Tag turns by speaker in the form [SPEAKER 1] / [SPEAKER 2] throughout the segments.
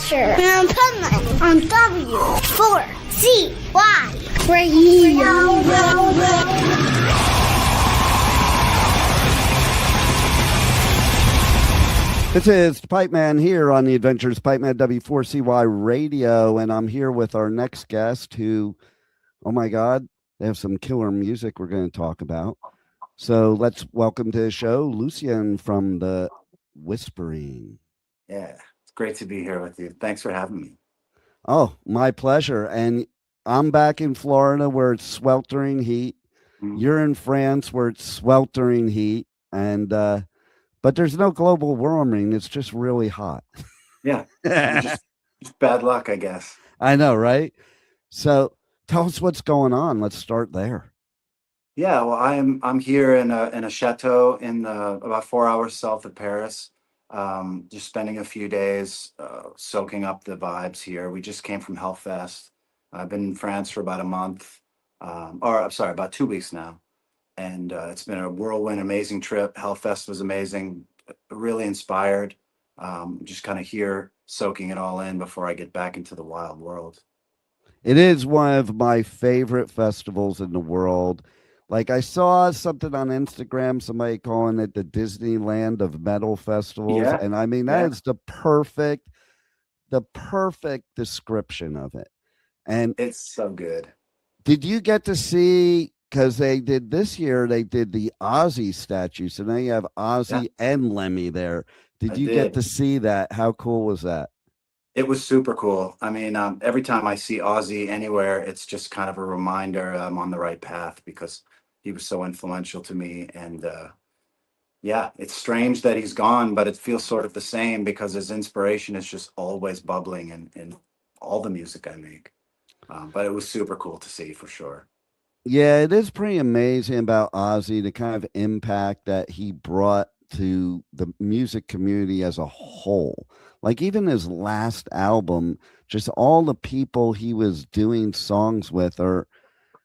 [SPEAKER 1] Adventure in Penland on W4CY Radio.
[SPEAKER 2] This is Pipeman here on the Adventures Pipeman W4CY Radio, and I'm here with our next guest who, oh my God, they have some killer music we're going to talk about. So let's welcome to the show Lucian from the Whispering.
[SPEAKER 3] Yeah, it's great to be here with you. Thanks for having me.
[SPEAKER 2] Oh, my pleasure. And I'm back in Florida where it's sweltering heat. You're in France where it's sweltering heat. And, but there's no global warming. It's just really hot.
[SPEAKER 3] Yeah. just bad luck, I guess.
[SPEAKER 2] I know, right? So tell us what's going on. Let's start there.
[SPEAKER 3] Yeah, well, I'm here in a chateau in about 4 hours south of Paris. Just spending a few days soaking up the vibes here. We just came from Hellfest. I've been in France for about a month, about 2 weeks now. And it's been a whirlwind, amazing trip. Hellfest was amazing, really inspired. Just kind of here soaking it all in before I get back into the wild world.
[SPEAKER 2] It is one of my favorite festivals in the world. Like I saw something on Instagram, somebody calling it the Disneyland of metal festivals.
[SPEAKER 3] Yeah.
[SPEAKER 2] And I mean, that is the perfect description of it. And
[SPEAKER 3] it's so good.
[SPEAKER 2] Did you get to see, because they did this year, they did the Ozzy statue. So now you have Ozzy and Lemmy there. Did you get to see that? How cool was that?
[SPEAKER 3] It was super cool. I mean, every time I see Ozzy anywhere, it's just kind of a reminder I'm on the right path because he was so influential to me. And yeah, it's strange that he's gone, but it feels sort of the same because his inspiration is just always bubbling in all the music I make. But it was super cool to see for sure.
[SPEAKER 2] Yeah, it is pretty amazing about Ozzy, the kind of impact that he brought to the music community as a whole. Like even his last album, just all the people he was doing songs with are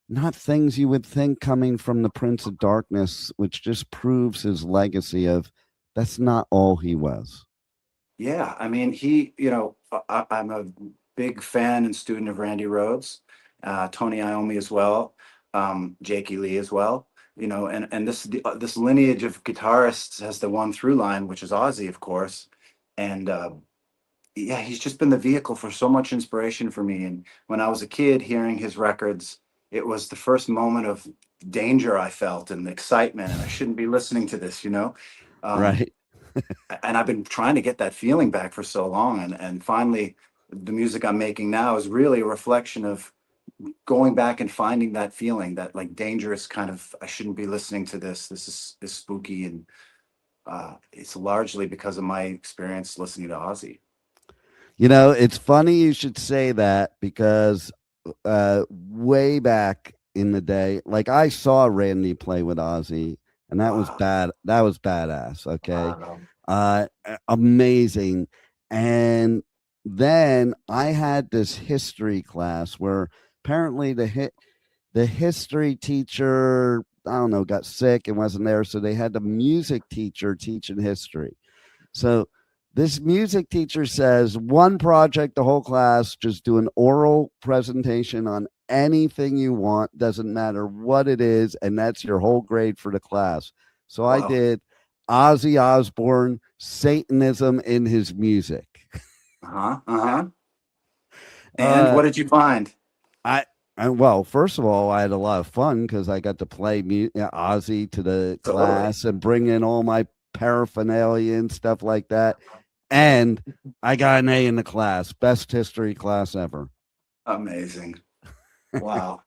[SPEAKER 2] not things you would think coming from the Prince of Darkness, which just proves his legacy of that's not all he was.
[SPEAKER 3] Yeah, I mean, I'm a big fan and student of Randy Rhoads, Tony Iommi as well, Jakey Lee as well. And this lineage of guitarists has the one through line, which is Ozzy, of course. And yeah, he's just been the vehicle for so much inspiration for me. And when I was a kid hearing his records, it was the first moment of danger I felt and excitement, and I shouldn't be listening to this,
[SPEAKER 2] Right.
[SPEAKER 3] And I've been trying to get that feeling back for so long. And finally, the music I'm making now is really a reflection of going back and finding that feeling, that like dangerous kind of, I shouldn't be listening to this. This is spooky. And it's largely because of my experience listening to Ozzy.
[SPEAKER 2] It's funny you should say that because way back in the day, like I saw Randy play with Ozzy, and that was bad. That was badass. Okay. Amazing. And then I had this history class where apparently the history teacher, I don't know, got sick and wasn't there. So they had the music teacher teaching history. So this music teacher says one project, the whole class, just do an oral presentation on anything you want. Doesn't matter what it is. And that's your whole grade for the class. So I did Ozzy Osbourne, Satanism in his music.
[SPEAKER 3] And what did you find?
[SPEAKER 2] Well, first of all, I had a lot of fun because I got to play Ozzy to the class and bring in all my paraphernalia and stuff like that. And I got an A in the class. Best history class ever.
[SPEAKER 3] Amazing. Wow.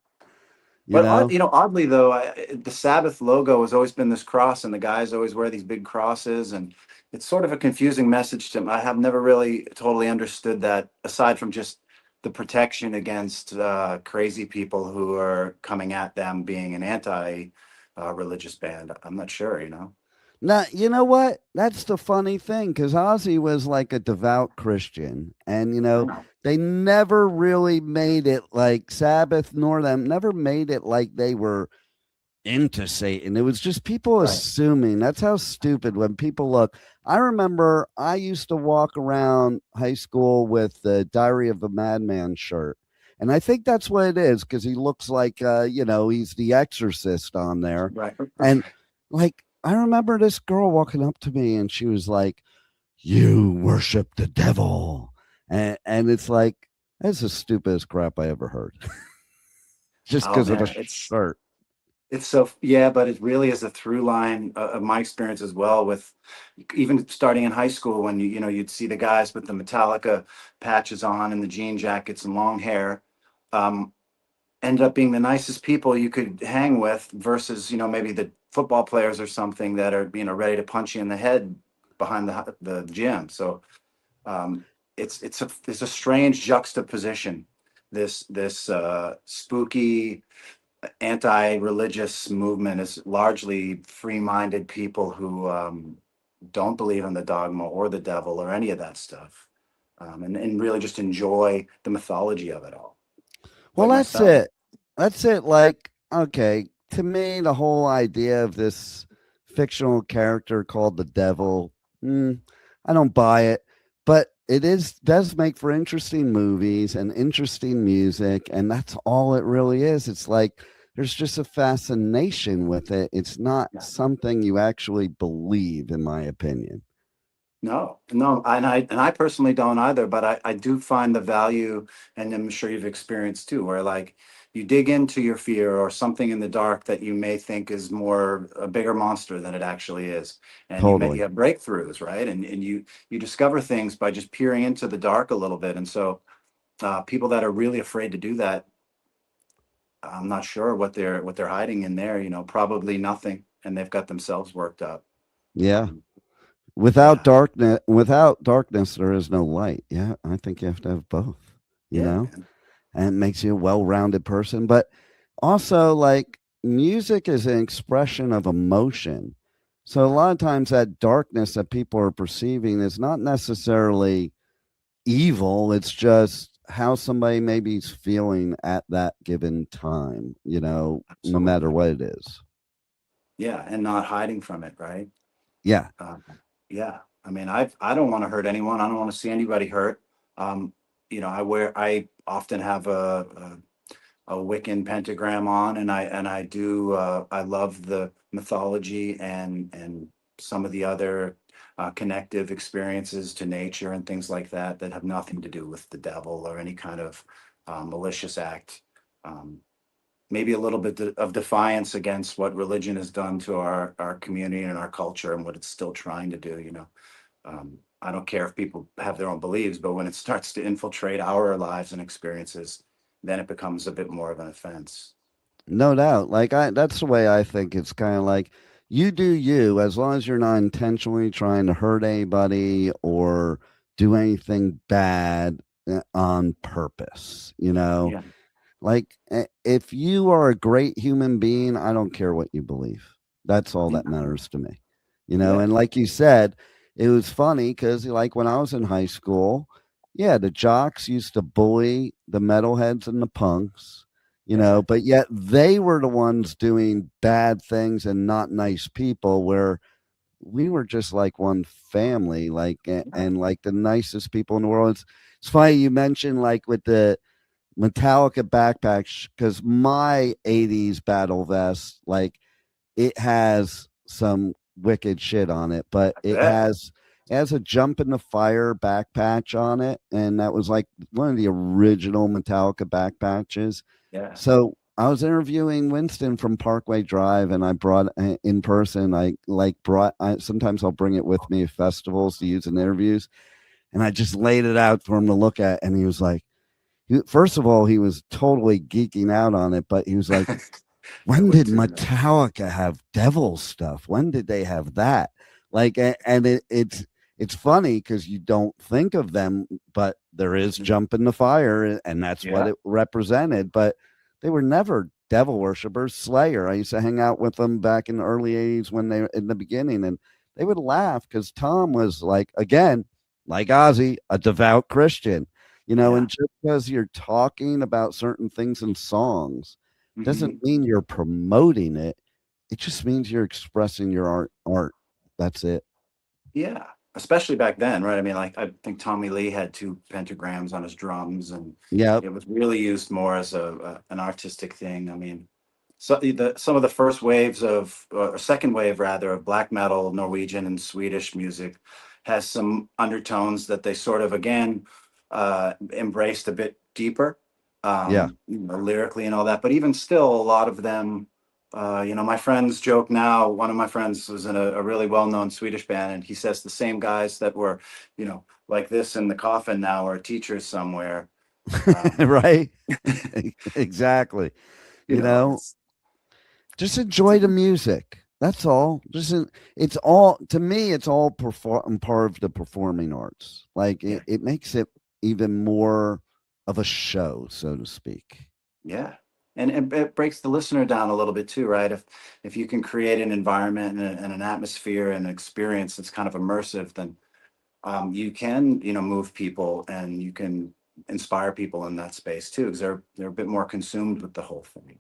[SPEAKER 3] Oddly though, the Sabbath logo has always been this cross, and the guys always wear these big crosses, and it's sort of a confusing message to me. I have never really totally understood that, aside from just the protection against crazy people who are coming at them being an anti-religious band. I'm not sure,
[SPEAKER 2] Now, you know what? That's the funny thing, because Ozzy was like a devout Christian, and they never really made it like Sabbath nor them never made it like they were into Satan. It was just people
[SPEAKER 3] Right.
[SPEAKER 2] assuming. That's how stupid when people look. I remember I used to walk around high school with the Diary of a Madman shirt. And I think that's what it is because he looks like, he's the exorcist on there.
[SPEAKER 3] Right.
[SPEAKER 2] And like, I remember this girl walking up to me and she was like, "You worship the devil." And it's like, that's the stupidest crap I ever heard. Just
[SPEAKER 3] Oh
[SPEAKER 2] because of a
[SPEAKER 3] man,
[SPEAKER 2] shirt.
[SPEAKER 3] it's so, yeah, but it really is a through line of my experience as well, with even starting in high school when you'd see the guys with the Metallica patches on and the jean jackets and long hair. Um, Ended up being the nicest people you could hang with versus maybe the football players or something that are ready to punch you in the head behind the gym. So um, it's a strange juxtaposition. This spooky anti-religious movement is largely free-minded people who don't believe in the dogma or the devil or any of that stuff, and really just enjoy the mythology of it all,
[SPEAKER 2] Well,
[SPEAKER 3] like
[SPEAKER 2] that's
[SPEAKER 3] myself.
[SPEAKER 2] it. That's it. Like, okay, to me, the whole idea of this fictional character called the devil, I don't buy it. But it does make for interesting movies and interesting music, and that's all it really is. It's like there's just a fascination with it. It's not
[SPEAKER 3] Yeah.
[SPEAKER 2] something you actually believe, in my opinion.
[SPEAKER 3] No, no, and I personally don't either, but I do find the value, and I'm sure you've experienced too, where like you dig into your fear or something in the dark that you may think is more a bigger monster than it actually is. And you
[SPEAKER 2] Totally.
[SPEAKER 3] have breakthroughs, right? And you discover things by just peering into the dark a little bit. And so people that are really afraid to do that, I'm not sure what they're hiding in there, probably nothing, and they've got themselves worked up.
[SPEAKER 2] Yeah.
[SPEAKER 3] Um,
[SPEAKER 2] Without
[SPEAKER 3] yeah,
[SPEAKER 2] darkness, there is no light. Yeah, I think you have to have both, you
[SPEAKER 3] yeah,
[SPEAKER 2] know,
[SPEAKER 3] man.
[SPEAKER 2] and it makes you a well-rounded person. But also, like, music is an expression of emotion. So a lot of times that darkness that people are perceiving is not necessarily evil. It's just how somebody maybe is feeling at that given time, no matter
[SPEAKER 3] Absolutely.
[SPEAKER 2] what it is.
[SPEAKER 3] Yeah, and not hiding from it, right?
[SPEAKER 2] Yeah,
[SPEAKER 3] Um, yeah, I mean, I don't want to hurt anyone. I don't want to see anybody hurt. Um, I often have a Wiccan pentagram on, and I do I love the mythology and some of the other connective experiences to nature and things like that that have nothing to do with the devil or any kind of malicious act. Um, Maybe a little bit of defiance against what religion has done to our community and our culture and what it's still trying to do. I don't care if people have their own beliefs, but when it starts to infiltrate our lives and experiences, then it becomes a bit more of an offense.
[SPEAKER 2] no doubt. Like that's the way I think. It's kind of like you do you, as long as you're not intentionally trying to hurt anybody or do anything bad on purpose.
[SPEAKER 3] Yeah.
[SPEAKER 2] Like if you are a great human being, I don't care what you believe. That's all that
[SPEAKER 3] Yeah.
[SPEAKER 2] matters to me.
[SPEAKER 3] Yeah.
[SPEAKER 2] And like you said, it was funny because like when I was in high school, yeah, the jocks used to bully the metalheads and the punks,
[SPEAKER 3] Yeah.
[SPEAKER 2] but yet they were the ones doing bad things and not nice people, where we were just like one family, like
[SPEAKER 3] Yeah.
[SPEAKER 2] and like the nicest people in the world. It's funny you mentioned like with the Metallica backpacks, because my 80s battle vest, like it has some wicked shit on it, but
[SPEAKER 3] I
[SPEAKER 2] it
[SPEAKER 3] bet.
[SPEAKER 2] has a jump in the fire back patch on it. And that was like one of the original Metallica back patches.
[SPEAKER 3] Yeah.
[SPEAKER 2] So I was interviewing Winston from Parkway Drive, and I brought in person. Sometimes I'll bring it with me at festivals to use in interviews, and I just laid it out for him to look at. And he was like, first of all, he was totally geeking out on it, but he was like,
[SPEAKER 3] Can't
[SPEAKER 2] when
[SPEAKER 3] wait
[SPEAKER 2] did
[SPEAKER 3] to know.
[SPEAKER 2] Metallica have devil stuff? When did they have that? Like, and it's funny because you don't think of them, but there is
[SPEAKER 3] Mhm.
[SPEAKER 2] jump in the fire, and that's what
[SPEAKER 3] Yeah.
[SPEAKER 2] it represented. But they were never devil worshippers. Slayer, I used to hang out with them back in the early '80s when they were in the beginning, and they would laugh because Tom was like, again, like Ozzy, a devout Christian.
[SPEAKER 3] Yeah.
[SPEAKER 2] And just because you're talking about certain things in songs doesn't
[SPEAKER 3] Hmm.
[SPEAKER 2] mean you're promoting it. it just means you're expressing your art. That's it.
[SPEAKER 3] Yeah, especially back then, right? I mean, like I think Tommy Lee had two pentagrams on his drums, and
[SPEAKER 2] Yep.
[SPEAKER 3] it was really used more as an artistic thing. I mean, so some of the first waves of, or second wave rather, of black metal, Norwegian and Swedish music has some undertones that they sort of again embraced a bit deeper,
[SPEAKER 2] Yeah.
[SPEAKER 3] lyrically and all that. But even still, a lot of them, my friends joke now. One of my friends was in a really well-known Swedish band, and he says the same guys that were, like this in the coffin now are teachers somewhere. Um,
[SPEAKER 2] Right. Exactly.
[SPEAKER 3] you
[SPEAKER 2] You
[SPEAKER 3] know,
[SPEAKER 2] know,
[SPEAKER 3] it's
[SPEAKER 2] just
[SPEAKER 3] it's
[SPEAKER 2] enjoy the music. That's all. It's all, to me, it's all part of the performing arts. Like
[SPEAKER 3] yeah,
[SPEAKER 2] it makes it even more of a show, so to speak.
[SPEAKER 3] yeah. And it breaks the listener down a little bit too, right? If you can create an environment and an atmosphere and an experience that's kind of immersive, then you can, move people and you can inspire people in that space too, because they're a bit more consumed with the whole thing.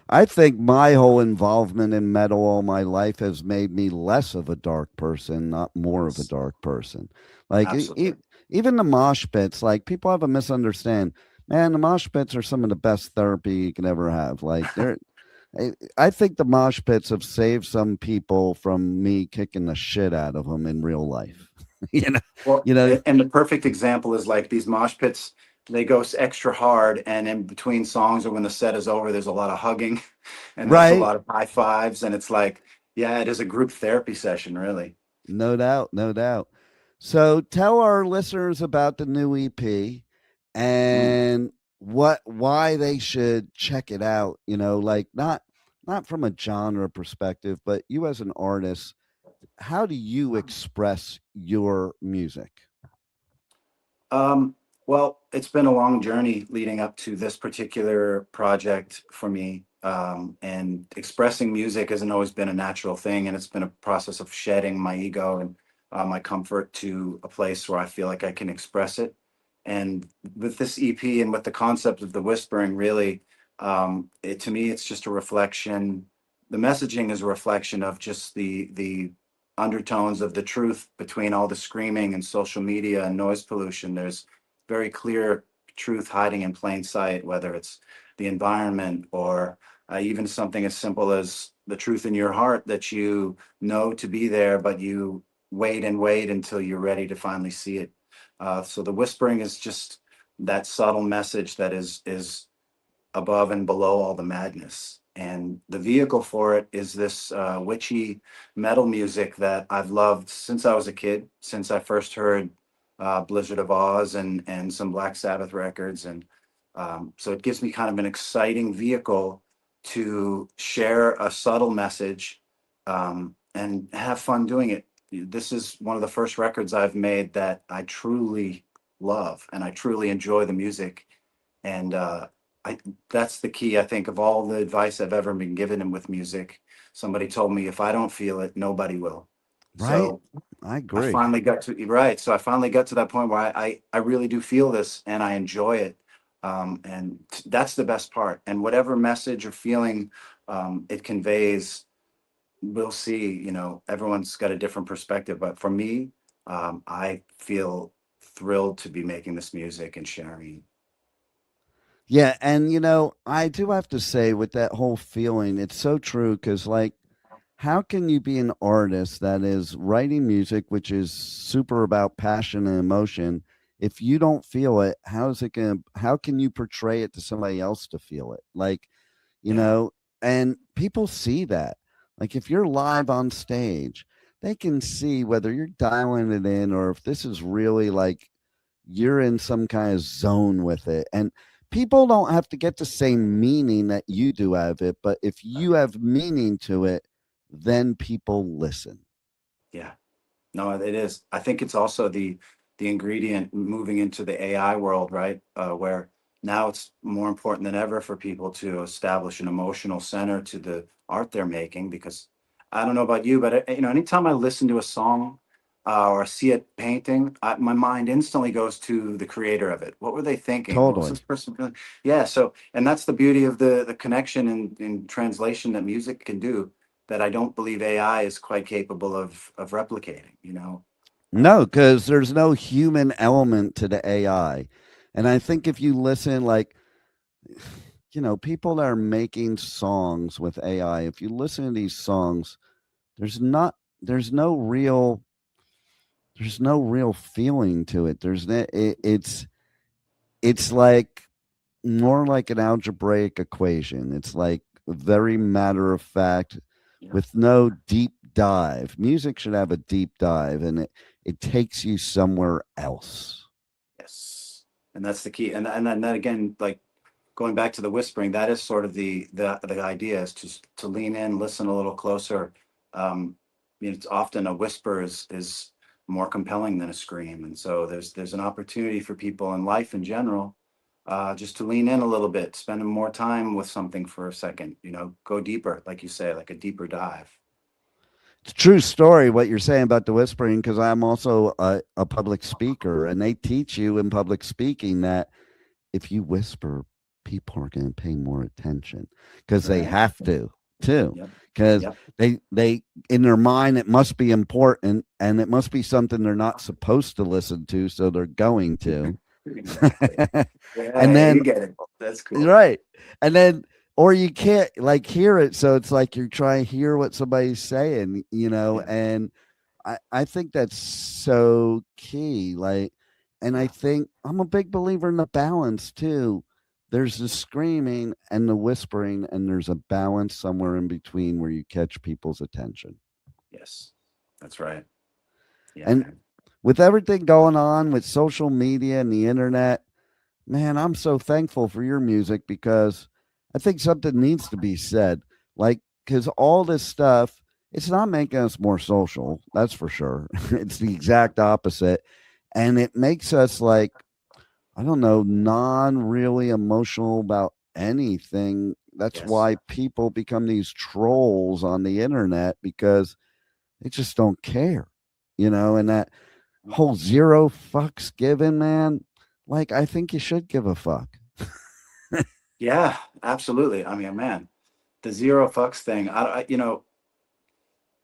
[SPEAKER 2] I think my whole involvement in metal all my life has made me less of a dark person, not more of a
[SPEAKER 3] Yes,
[SPEAKER 2] dark person. Like
[SPEAKER 3] absolutely.
[SPEAKER 2] even the mosh pits, like people have a misunderstand. Man, the mosh pits are some of the best therapy you can ever have. Like I think the mosh pits have saved some people from me kicking the shit out of them in real life. you know,
[SPEAKER 3] Well,
[SPEAKER 2] you know,
[SPEAKER 3] and the perfect example is like these mosh pits, they go extra hard, and in between songs or when the set is over, there's a lot of hugging and there's a
[SPEAKER 2] right?
[SPEAKER 3] lot of high fives. And it's like, yeah, it is a group therapy session, really.
[SPEAKER 2] No doubt, no doubt. So tell our listeners about the new EP
[SPEAKER 3] Mm.
[SPEAKER 2] and why they should check it out, like not from a genre perspective, but you as an artist, how do you express your music?
[SPEAKER 3] Um, well, it's been a long journey leading up to this particular project for me. And expressing music hasn't always been a natural thing. And it's been a process of shedding my ego and my comfort to a place where I feel like I can express it. And with this EP and with the concept of the whispering, really, to me, it's just a reflection. The messaging is a reflection of just the undertones of the truth between all the screaming and social media and noise pollution. There's very clear truth hiding in plain sight, whether it's the environment or even something as simple as the truth in your heart that you know to be there, but you wait and wait until you're ready to finally see it. So the whispering is just that subtle message that is above and below all the madness. And the vehicle for it is this witchy metal music that I've loved since I was a kid, since I first heard Blizzard of Oz and some Black Sabbath records. And so it gives me kind of an exciting vehicle to share a subtle message and have fun doing it. This is one of the first records I've made that I truly love and I truly enjoy the music. And I that's the key, I think, of all the advice I've ever been given and with music. Somebody told me if I don't feel it, nobody will.
[SPEAKER 2] Right?
[SPEAKER 3] So
[SPEAKER 2] I
[SPEAKER 3] I
[SPEAKER 2] agree.
[SPEAKER 3] finally got to right. So I finally got to that point where I really do feel this and I enjoy it. And that's the best part. And whatever message or feeling it conveys, we'll see. Everyone's got a different perspective. But for me, I feel thrilled to be making this music and sharing.
[SPEAKER 2] Yeah, and I do have to say with that whole feeling, it's so true because like how can you be an artist that is writing music which is super about passion and emotion if you don't feel it? How can you portray it to somebody else to feel it? Like, you
[SPEAKER 3] Yeah.
[SPEAKER 2] know, and people see that. Like if you're live on stage, they can see whether you're dialing it in or if this is really like you're in some kind of zone with it. And people don't have to get the same meaning that you do out of it, but if you have meaning to it, then people listen.
[SPEAKER 3] Yeah. No, it is. I think it's also the ingredient moving into the AI world, right? Where now it's more important than ever for people to establish an emotional center to the art they're making. Because I don't know about you, but anytime I listen to a song or see a painting, my mind instantly goes to the creator of it. What were they thinking? What was this
[SPEAKER 2] Totally.
[SPEAKER 3] person feeling? Yeah. So, and that's the beauty of the connection and translation that music can do. that I don't believe AI is quite capable of replicating, you know.
[SPEAKER 2] No, because there's no human element to the AI. And I think if you listen, like, people that are making songs with AI, if you listen to these songs, there's not, there's no real, there's no real feeling to it. It's like more like an algebraic equation. It's like very matter of fact
[SPEAKER 3] Yeah.
[SPEAKER 2] with no deep dive. Music should have a deep dive, and it takes you somewhere else.
[SPEAKER 3] Yes, and that's the key. And then again, like going back to the whispering, that is sort of the idea is to lean in, listen a little closer. It's often a whisper is more compelling than a scream, and so there's an opportunity for people in life in general, just to lean in a little bit, spend more time with something for a second. Go deeper, like you say, like a deeper dive.
[SPEAKER 2] It's a true story what you're saying about the whispering, because I'm also a public speaker, and they teach you in public speaking that if you whisper, people are going to pay more attention because they
[SPEAKER 3] Right.
[SPEAKER 2] have to too.
[SPEAKER 3] Yep.
[SPEAKER 2] Because
[SPEAKER 3] Yep.
[SPEAKER 2] they in their mind it must be important, and it must be something they're not supposed to listen to, so they're going to.
[SPEAKER 3] Exactly.
[SPEAKER 2] And
[SPEAKER 3] Yeah,
[SPEAKER 2] then
[SPEAKER 3] you get it. That's cool.
[SPEAKER 2] right, and then or you can't like hear it, so it's like you're trying to hear what somebody's saying,
[SPEAKER 3] Yeah.
[SPEAKER 2] and I think that's so key. Like, and I
[SPEAKER 3] Yeah.
[SPEAKER 2] think I'm a big believer in the balance too. There's the screaming and the whispering, and there's a balance somewhere in between where you catch people's attention.
[SPEAKER 3] Yes, that's right. Yeah,
[SPEAKER 2] And
[SPEAKER 3] man.
[SPEAKER 2] with everything going on with social media and the internet, man, I'm so thankful for your music, because I think something needs to be said. Like, because all this stuff, it's not making us more social. That's for sure. It's the exact opposite. And it makes us like, I don't know, non really emotional about anything. That's
[SPEAKER 3] Yes.
[SPEAKER 2] why people become these trolls on the internet, because they just don't care, and that whole zero fucks given, man. Like, I think you should give a fuck.
[SPEAKER 3] Yeah, absolutely. I mean, man, the zero fucks thing.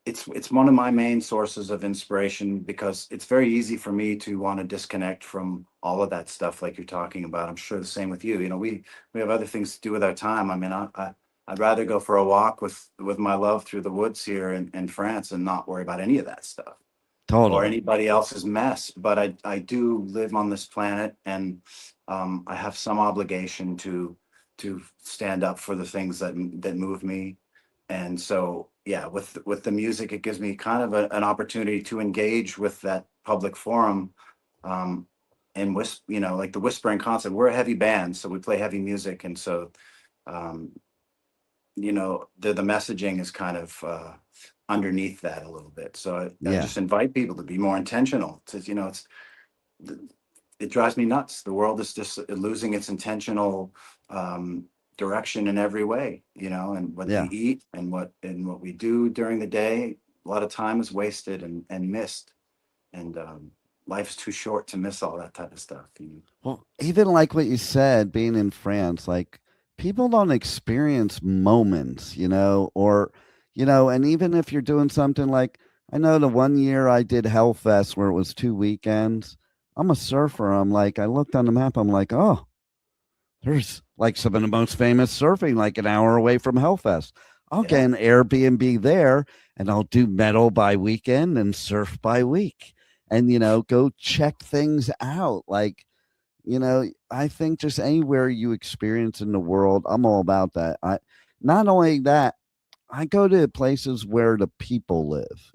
[SPEAKER 3] It's one of my main sources of inspiration because it's very easy for me to want to disconnect from all of that stuff like you're talking about. I'm sure the same with you. We have other things to do with our time. I mean, I'd rather go for a walk with my love through the woods here in France and not worry about any of that stuff or
[SPEAKER 2] Totally.
[SPEAKER 3] anybody else's mess. But I do live on this planet, and I have some obligation to stand up for the things that move me. And so, yeah, with the music, it gives me kind of an opportunity to engage with that public forum. Um, and like the whispering concept. We're a heavy band, so we play heavy music, and so um, the messaging is kind of underneath that a little bit. So I
[SPEAKER 2] Yeah.
[SPEAKER 3] just invite people to be more intentional. It drives me nuts. The world is just losing its intentional direction in every way, and what we
[SPEAKER 2] Yeah.
[SPEAKER 3] eat and what we do during the day. A lot of time is wasted and missed, and life is too short to miss all that type of stuff.
[SPEAKER 2] Well, even like what you said, being in France, like, people don't experience moments, and even if you're doing something like, I know the one year I did Hellfest where it was 2 weekends. I'm a surfer. I'm like, I looked on the map. I'm like, oh, there's like some of the most famous surfing, like an hour away from Hellfest. I'll get
[SPEAKER 3] Yeah,
[SPEAKER 2] an Airbnb there, and I'll do metal by weekend and surf by week, and, go check things out. Like, I think just anywhere you experience in the world, I'm all about that. Not only that, I go to places where the people live,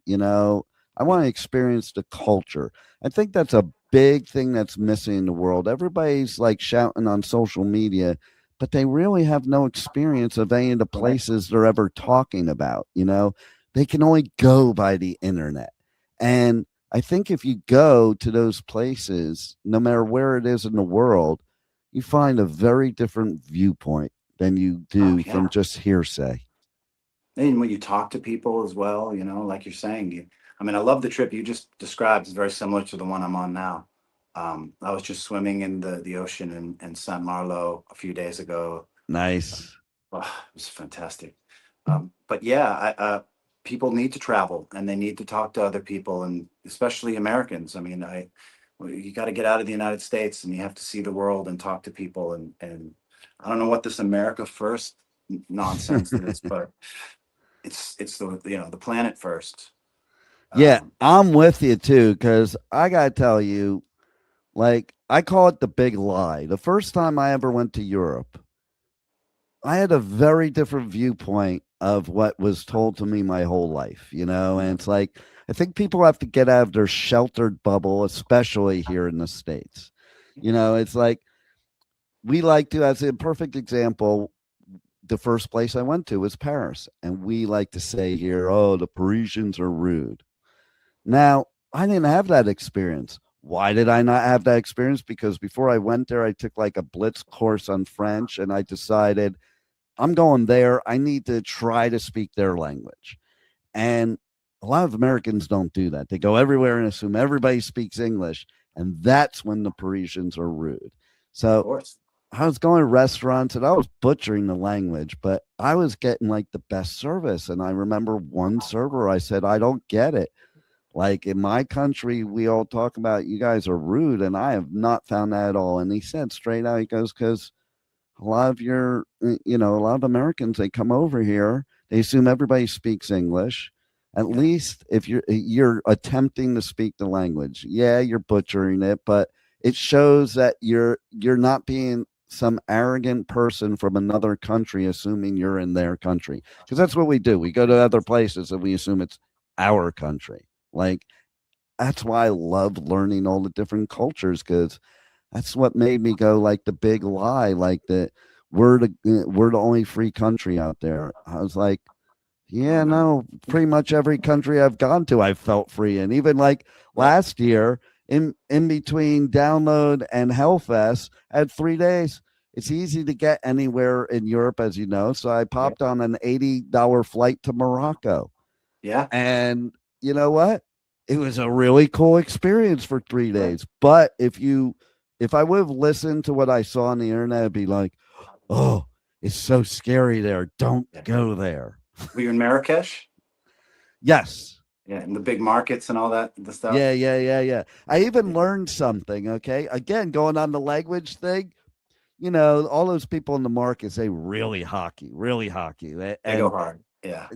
[SPEAKER 2] I want
[SPEAKER 3] yeah,
[SPEAKER 2] to experience the culture. I think that's a big thing that's missing in the world. Everybody's like shouting on social media, but they really have no experience of any of the
[SPEAKER 3] right.
[SPEAKER 2] places they're ever talking about, They can only go by the internet. And I think if you go to those places, no matter where it is in the world, you find a very different viewpoint than you
[SPEAKER 3] Oh
[SPEAKER 2] do
[SPEAKER 3] yeah.
[SPEAKER 2] from just hearsay.
[SPEAKER 3] And when you talk to people as well, like you're saying, I mean, I love the trip you just described. It's very similar to the one I'm on now. I was just swimming in the ocean in Saint Malo a few days ago.
[SPEAKER 2] Nice.
[SPEAKER 3] Oh, it was fantastic. But yeah, people need to travel and they need to talk to other people, and especially Americans. I mean, you got to get out of the United States and you have to see the world and talk to people. And I don't know what this America first nonsense is, but it's the, the planet first.
[SPEAKER 2] Yeah, I'm with you too, because I gotta tell you, like, I call it the big lie. The first time I ever went to Europe, I had a very different viewpoint of what was told to me my whole life, and it's like, I think people have to get out of their sheltered bubble, especially here in the States. It's like, we like to, as a perfect example, the first place I went to was Paris. And we like to say here, oh, the Parisians are rude. Now, I didn't have that experience. Why did I not have that experience? Because before I went there, I took like a blitz course on French, and I decided I'm going there. I need to try to speak their language. And a lot of Americans don't do that. They go everywhere and assume everybody speaks English. And that's when the Parisians are rude. So I was going to restaurants and I was butchering the language, but I was getting like the best service. And I remember one server, I said, I don't get it. Like, in my country, we all talk about you guys are rude, and I have not found that at all. And he said straight out, he goes, because a lot of a lot of Americans, they come over here, they assume everybody speaks English. At least if you're attempting to speak the language, yeah, you're butchering it, but it shows that you're not being some arrogant person from another country assuming you're in their country, because that's what we do. We go to other places and we assume it's our country. Like, that's why I love learning all the different cultures, because that's what made me go like the big lie, like that we're the only free country out there. I was like, yeah, no, pretty much every country I've gone to, I felt free. And even like last year, in between Download and Hellfest, I had 3 days. It's easy to get anywhere in Europe, as you know. So I popped on an $80 flight to Morocco.
[SPEAKER 3] Yeah.
[SPEAKER 2] And you know what? It was a really cool experience for 3 days. But if I would have listened to what I saw on the internet, I'd be like, oh, it's so scary there. Don't go there.
[SPEAKER 3] Were you in Marrakesh?
[SPEAKER 2] Yes.
[SPEAKER 3] Yeah, in the big markets and all that, the stuff.
[SPEAKER 2] Yeah. I even learned something, okay? Again, going on the language thing, all those people in the markets, they really hockey.
[SPEAKER 3] They go hard. Yeah.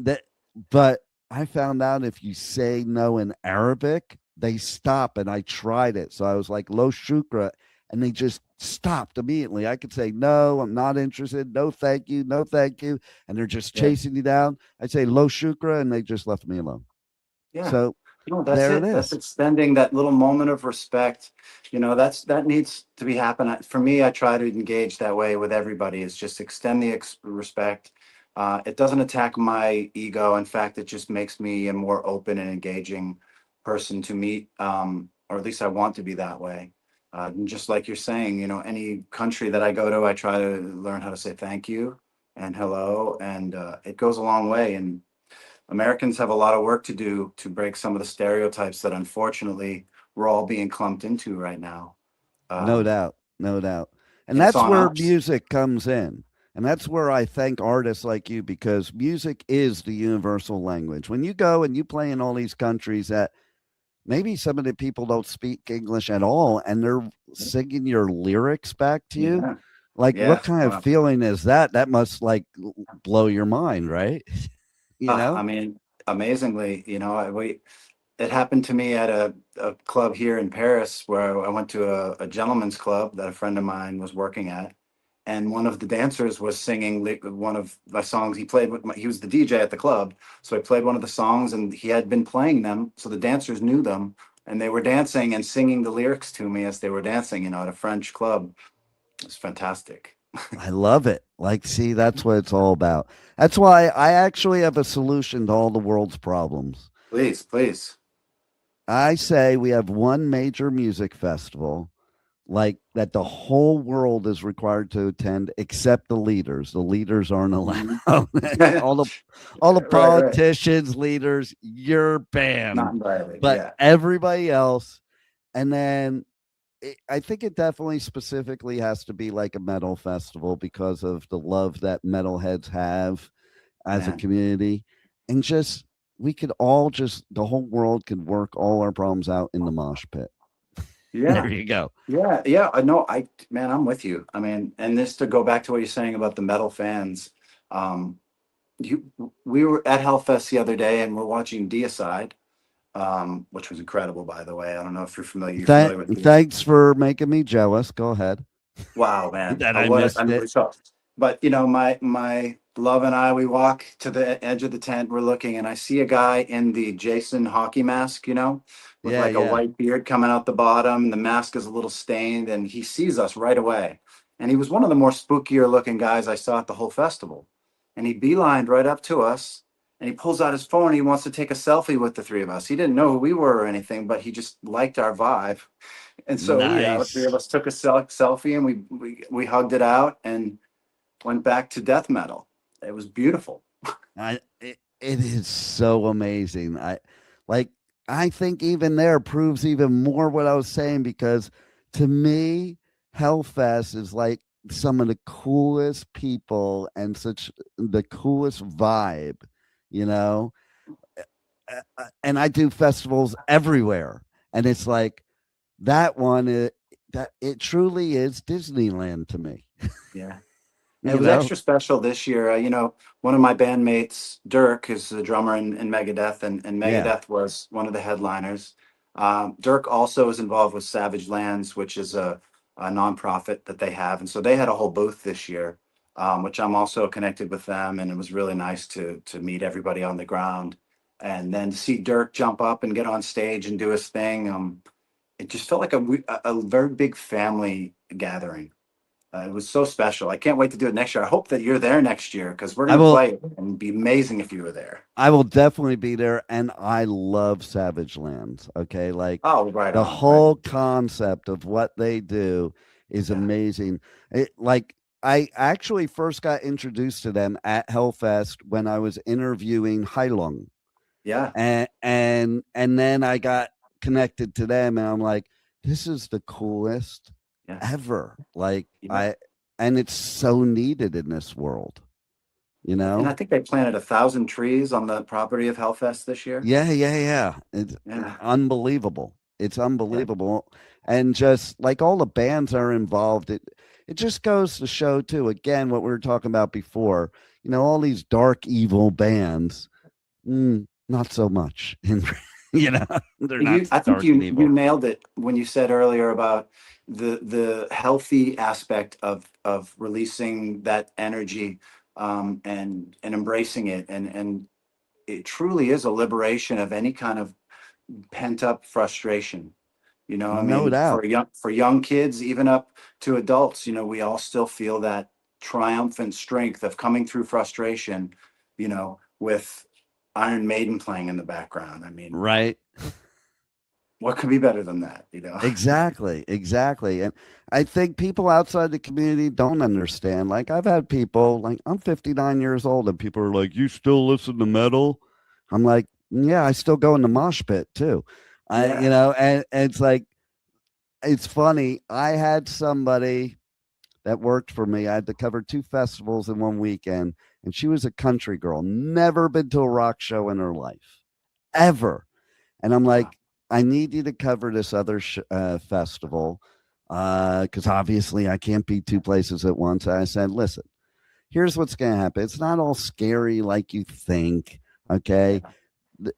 [SPEAKER 2] But I found out if you say no in Arabic, they stop, and I tried it. So I was like, lo shukra, and they just stopped immediately. I could say, no, I'm not interested. No, thank you. No, thank you. And they're just chasing you down. I'd say lo shukra, and they just left me alone.
[SPEAKER 3] Yeah.
[SPEAKER 2] So
[SPEAKER 3] that's
[SPEAKER 2] there
[SPEAKER 3] it.
[SPEAKER 2] it is.
[SPEAKER 3] That's extending that little moment of respect. That needs to be happening. For me, I try to engage that way with everybody, is just extend the respect. It doesn't attack my ego. In fact, it just makes me a more open and engaging person to meet, or at least I want to be that way. And just like you're saying, any country that I go to, I try to learn how to say thank you and hello, and it goes a long way. And Americans have a lot of work to do to break some of the stereotypes that unfortunately we're all being clumped into right now.
[SPEAKER 2] No doubt. And that's where music comes in. And that's where I thank artists like you, because music is the universal language. When you go and you play in all these countries that maybe some of the people don't speak English at all, and they're singing your lyrics back to you, like, what kind of feeling is that? That must like blow your mind, right?
[SPEAKER 3] I mean, amazingly, it happened to me at a club here in Paris, where I went to a gentleman's club that a friend of mine was working at. And one of the dancers was singing one of my songs. He was the DJ at the club. So I played one of the songs, and he had been playing them. So the dancers knew them, and they were dancing and singing the lyrics to me as they were dancing, at a French club. It's fantastic.
[SPEAKER 2] I love it. Like, see, that's what it's all about. That's why I actually have a solution to all the world's problems.
[SPEAKER 3] Please.
[SPEAKER 2] I say we have one major music festival, like, that the whole world is required to attend, except the leaders. The leaders aren't allowed. all the politicians, leaders, you're banned.
[SPEAKER 3] Not invited.
[SPEAKER 2] But everybody else. And then I think it definitely specifically has to be like a metal festival, because of the love that metalheads have as a community. And just we could all just, the whole world could work all our problems out in the mosh pit.
[SPEAKER 3] Yeah.
[SPEAKER 2] There you go.
[SPEAKER 3] Yeah. I know. Man, I'm with you. I mean, and this to go back to what you're saying about the metal fans. Um, we were at Hellfest the other day and we're watching Deicide, which was incredible, by the way. I don't know if you're familiar. You're familiar with Deicide.
[SPEAKER 2] Thanks for making me jealous. Go ahead.
[SPEAKER 3] Wow, man.
[SPEAKER 2] That I
[SPEAKER 3] What
[SPEAKER 2] missed
[SPEAKER 3] I mean,
[SPEAKER 2] it.
[SPEAKER 3] but my love and I, we walk to the edge of the tent. We're looking, and I see a guy in the Jason hockey mask, with
[SPEAKER 2] Yeah,
[SPEAKER 3] like a
[SPEAKER 2] yeah.
[SPEAKER 3] white beard coming out the bottom. The mask is a little stained, and he sees us right away. And he was one of the more spookier looking guys I saw at the whole festival. And he beelined right up to us, and he pulls out his phone. And he wants to take a selfie with the three of us. He didn't know who we were or anything, but he just liked our vibe. And so, yeah, the three
[SPEAKER 2] Nice.
[SPEAKER 3] of us took a selfie and we hugged it out and went back to death metal. It was beautiful.
[SPEAKER 2] It is so amazing. I think even there proves even more what I was saying, because to me, Hellfest is like some of the coolest people and such the coolest vibe, you know. And I do festivals everywhere, and it's like that one. That it truly is Disneyland to me.
[SPEAKER 3] Yeah.
[SPEAKER 2] You
[SPEAKER 3] It was
[SPEAKER 2] know.
[SPEAKER 3] extra special this year. One of my bandmates, Dirk, is the drummer in Megadeth, and
[SPEAKER 2] Yeah.
[SPEAKER 3] Megadeth was one of the headliners. Dirk also is involved with Savage Lands, which is a nonprofit that they have. And so they had a whole booth this year, which I'm also connected with them. And it was really nice to meet everybody on the ground. And then to see Dirk jump up and get on stage and do his thing. It just felt like a very big family gathering. It was so special. I can't wait to do it next year. I hope that you're there next year because we're
[SPEAKER 2] I
[SPEAKER 3] going to
[SPEAKER 2] will.
[SPEAKER 3] play it, and it'd be amazing if you were there.
[SPEAKER 2] I will definitely be there, and I love Savage Lands. Okay, like
[SPEAKER 3] Oh, right
[SPEAKER 2] the
[SPEAKER 3] on, right?
[SPEAKER 2] whole concept of what they do is
[SPEAKER 3] Yeah,
[SPEAKER 2] amazing. Like I actually first got introduced to them at Hellfest when I was interviewing Heilung,
[SPEAKER 3] yeah,
[SPEAKER 2] and then I got connected to them, and I'm like, this is the coolest
[SPEAKER 3] yeah,
[SPEAKER 2] ever. Like
[SPEAKER 3] yeah.
[SPEAKER 2] and it's so needed in this world, you
[SPEAKER 3] And I
[SPEAKER 2] know.
[SPEAKER 3] think they planted 1,000 trees on the property of Hellfest this year.
[SPEAKER 2] Yeah. It's
[SPEAKER 3] Yeah,
[SPEAKER 2] unbelievable. It's
[SPEAKER 3] yeah,
[SPEAKER 2] unbelievable. And just like all the bands are involved, it just goes to show too, again, what we were talking about before, all these dark, evil bands, not so much. You know, they're not
[SPEAKER 3] I think
[SPEAKER 2] dark and
[SPEAKER 3] you
[SPEAKER 2] evil.
[SPEAKER 3] nailed it when you said earlier about the healthy aspect of releasing that energy, and embracing it, and it truly is a liberation of any kind of pent up frustration. I
[SPEAKER 2] No
[SPEAKER 3] mean,
[SPEAKER 2] doubt.
[SPEAKER 3] for young kids, even up to adults, we all still feel that triumphant strength of coming through frustration, with Iron Maiden playing in the background. I mean,
[SPEAKER 2] Right.
[SPEAKER 3] what could be better than that?
[SPEAKER 2] Exactly. And I think people outside the community don't understand. Like I've had people like I'm 59 years old and people are like, "You still listen to metal?" I'm like, "Yeah, I still go in the mosh pit too."
[SPEAKER 3] Yeah,
[SPEAKER 2] And it's like it's funny. I had somebody that worked for me. I had to cover two festivals in one weekend, and she was a country girl, never been to a rock show in her life, ever. And I'm
[SPEAKER 3] wow.
[SPEAKER 2] like, I need you to cover this other festival because obviously I can't be two places at once. I said, listen, here's what's going to happen. It's not all scary like you think. Okay.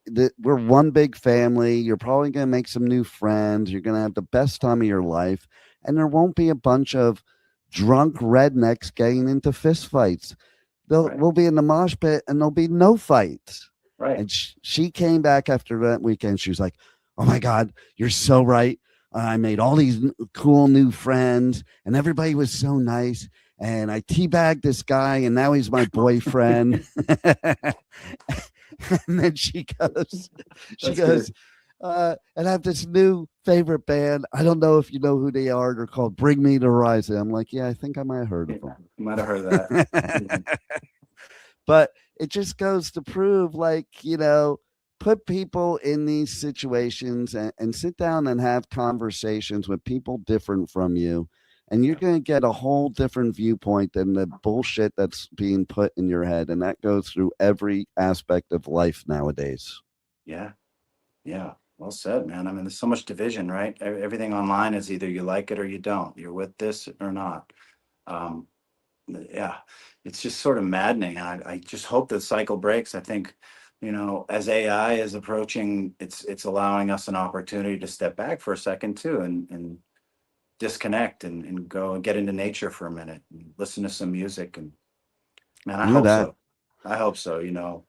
[SPEAKER 3] Yeah,
[SPEAKER 2] We're one big family. You're probably going to make some new friends. You're going to have the best time of your life. And there won't be a bunch of drunk rednecks getting into fist fights.
[SPEAKER 3] right,
[SPEAKER 2] We'll be in the mosh pit and there'll be no fights.
[SPEAKER 3] right.
[SPEAKER 2] And she came back after that weekend. She was like, "Oh my God, you're so right. I made all these cool new friends, and everybody was so nice. And I teabagged this guy, and now he's my boyfriend." And then she
[SPEAKER 3] That's
[SPEAKER 2] goes,
[SPEAKER 3] good.
[SPEAKER 2] and I have this new favorite band. I don't know if you know who they are. They're called Bring Me the Horizon. I'm like, yeah, I think I might have heard
[SPEAKER 3] Yeah,
[SPEAKER 2] of them.
[SPEAKER 3] you might have heard that. Yeah,
[SPEAKER 2] But it just goes to prove, like, put people in these situations and sit down and have conversations with people different from you and you're going to get a whole different viewpoint than the bullshit that's being put in your head. And that goes through every aspect of life nowadays.
[SPEAKER 3] Yeah. Yeah. Well said, man. I mean, there's so much division, right? Everything online is either you like it or you don't. You're with this or not. Um, yeah, it's just sort of maddening. I just hope the cycle breaks. I think, as AI is approaching, it's allowing us an opportunity to step back for a second too, and disconnect and go and get into nature for a minute and listen to some music. And man, I hope so. I hope so.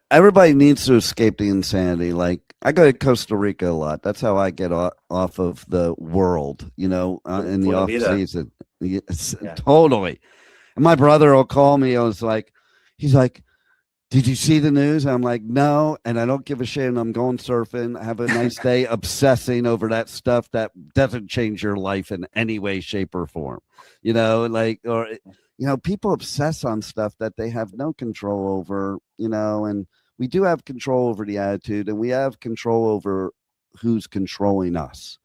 [SPEAKER 2] Everybody needs to escape the insanity. Like, I go to Costa Rica a lot. That's how I get off of the world, in the off season. Yes, yeah. Totally. And my brother will call me. He's like, did you see the news? I'm like, no. And I don't give a shit. And I'm going surfing. Have a nice day obsessing over that stuff that doesn't change your life in any way, shape, or form. People obsess on stuff that they have no control over, and we do have control over the attitude, and we have control over who's controlling us.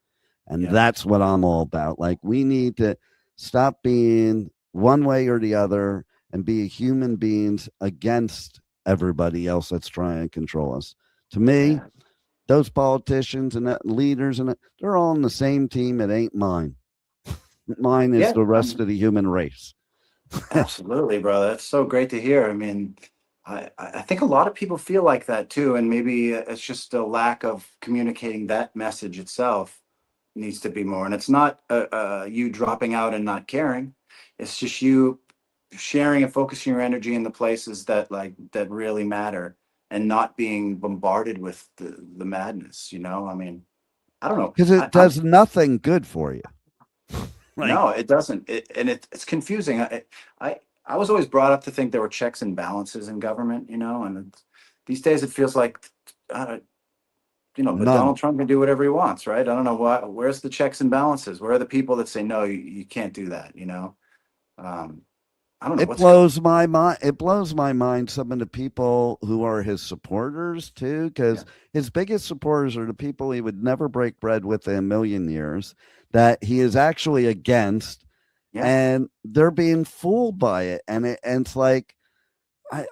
[SPEAKER 2] And that's what I'm all about. Like, we need to stop being one way or the other and be human beings against everybody else that's trying to control us. To me, those politicians and leaders, they're all on the same team. It ain't mine. Mine is the rest of the human race.
[SPEAKER 3] Absolutely, brother. That's so great to hear. I mean, I think a lot of people feel like that too. And maybe it's just a lack of communicating that message itself needs to be more. And it's not you dropping out and not caring. It's just you sharing and focusing your energy in the places that really matter and not being bombarded with the madness, I mean, I don't know.
[SPEAKER 2] Because it does nothing good for you.
[SPEAKER 3] No, it doesn't. It's confusing. I was always brought up to think there were checks and balances in government, and these days it feels like, but Donald Trump can do whatever he wants, right? I don't know why. Where's the checks and balances? Where are the people that say, no, you can't do that, I don't know.
[SPEAKER 2] It blows my mind. It blows my mind. Some of the people who are his supporters too, because his biggest supporters are the people he would never break bread with in a million years, that he is actually against, and they're being fooled by it. And it's like, I